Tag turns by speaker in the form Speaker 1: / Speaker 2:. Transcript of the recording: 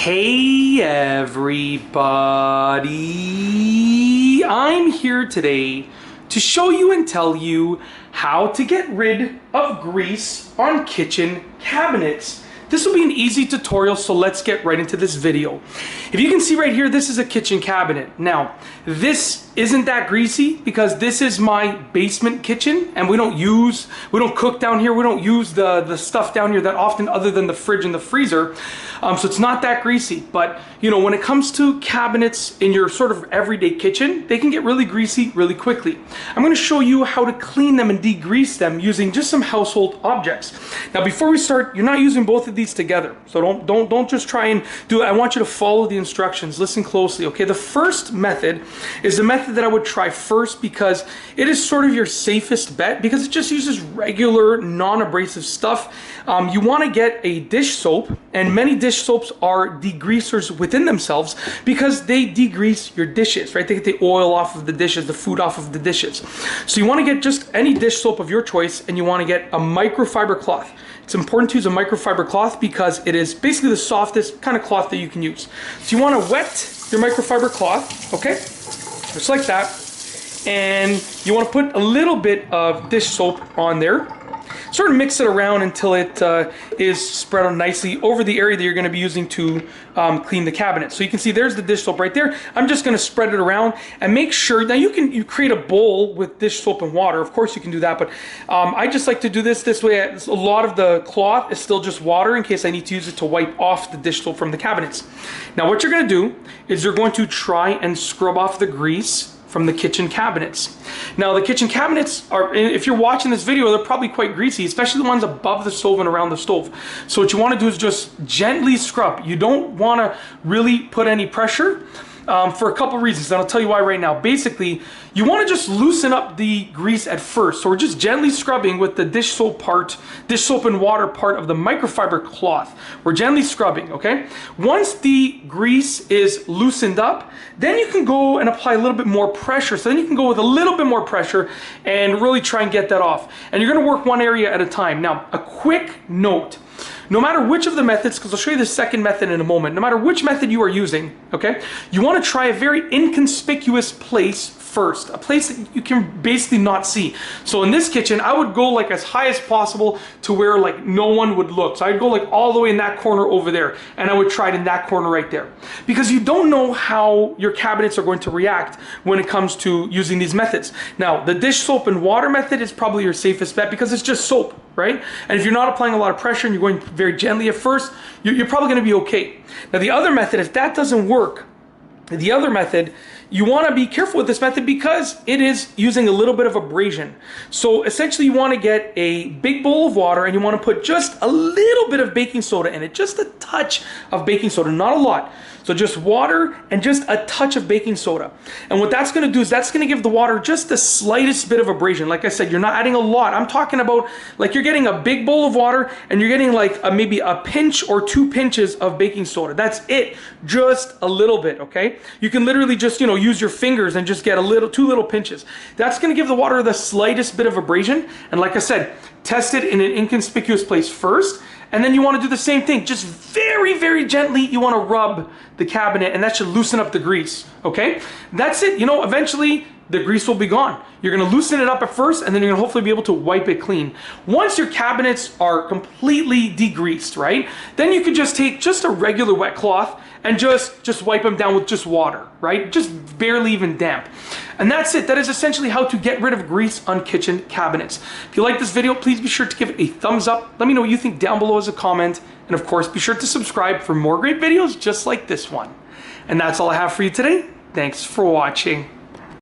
Speaker 1: Hey everybody, I'm here today to show you and tell you how to get rid of grease on kitchen cabinets. This will be an easy tutorial, so let's get right into this video. If you can see right here, this is a kitchen cabinet. Now, this isn't that greasy because this is my basement kitchen and we don't cook down here. We don't use the stuff down here that often other than the fridge and the freezer. So it's not that greasy, but you know, when it comes to cabinets in your sort of everyday kitchen, they can get really greasy really quickly. I'm going to show you how to clean them and degrease them using just some household objects. Now, before we start, you're not using both of these together. So don't just try and do it. I want you to follow the instructions. Listen closely, okay? The first method is the method that I would try first because it is sort of your safest bet because it just uses regular non-abrasive stuff. You want to get a dish soap, and many dish soaps are degreasers within themselves because they degrease your dishes, right? They get the oil off of the dishes, the food off of the dishes. So you want to get just any dish soap of your choice, and you want to get a microfiber cloth. It's important to use a microfiber cloth because it is basically the softest kind of cloth that you can use. So you want to wet your microfiber cloth, okay? Just like that. And you want to put a little bit of dish soap on there. Sort of mix it around until it is spread out nicely over the area that you're going to be using to clean the cabinet. So you can see there's the dish soap right there. I'm just going to spread it around and make sure. Now you create a bowl with dish soap and water. Of course you can do that, but I just like to do this way. A lot of the cloth is still just water in case I need to use it to wipe off the dish soap from the cabinets. Now what you're going to do is you're going to try and scrub off the grease from the kitchen cabinets. Now the kitchen cabinets are, if you're watching this video, they're probably quite greasy, especially the ones above the stove and around the stove. So what you want to do is just gently scrub. You don't want to really put any pressure for a couple reasons, and I'll tell you why right now. Basically, you want to just loosen up the grease at first. So we're just gently scrubbing with the dish soap and water part of the microfiber cloth. We're gently scrubbing, okay? Once the grease is loosened up, then you can go and apply a little bit more pressure. So then you can go with a little bit more pressure and really try and get that off. And you're going to work one area at a time. Now, a quick note. No matter which of the methods, because I'll show you the second method in a moment, no matter which method you are using, okay, you want to try a very inconspicuous place first, a place that you can basically not see. So in this kitchen, I would go like as high as possible to where like no one would look. So I'd go like all the way in that corner over there, and I would try it in that corner right there. Because you don't know how your cabinets are going to react when it comes to using these methods. Now, the dish soap and water method is probably your safest bet because it's just soap, right? And if you're not applying a lot of pressure and you're going very gently at first, you're probably going to be okay. Now, the other method, if that doesn't work, the other method, you want to be careful with this method because it is using a little bit of abrasion. So essentially you want to get a big bowl of water and you want to put just a little bit of baking soda in it, just a touch of baking soda, not a lot. So just water and just a touch of baking soda. And what that's going to do is that's going to give the water just the slightest bit of abrasion. Like I said, you're not adding a lot. I'm talking about like you're getting a big bowl of water and you're getting like maybe a pinch or 2 pinches of baking soda. That's it. Just a little bit, okay? You can literally just, you know, use your fingers and just get 2 little pinches. That's going to give the water the slightest bit of abrasion. And like I said, test it in an inconspicuous place first. And then you want to do the same thing. Just very, very gently, you want to rub the cabinet, and that should loosen up the grease, okay? That's it. You know, eventually, the grease will be gone. You're going to loosen it up at first, and then you're going to hopefully be able to wipe it clean. Once your cabinets are completely degreased, right, then you can just take just a regular wet cloth and just wipe them down with just water, right? Just barely even damp. And that's it. That is essentially how to get rid of grease on kitchen cabinets. If you like this video, please be sure to give it a thumbs up. Let me know what you think down below as a comment. And of course, be sure to subscribe for more great videos just like this one. And that's all I have for you today. Thanks for watching.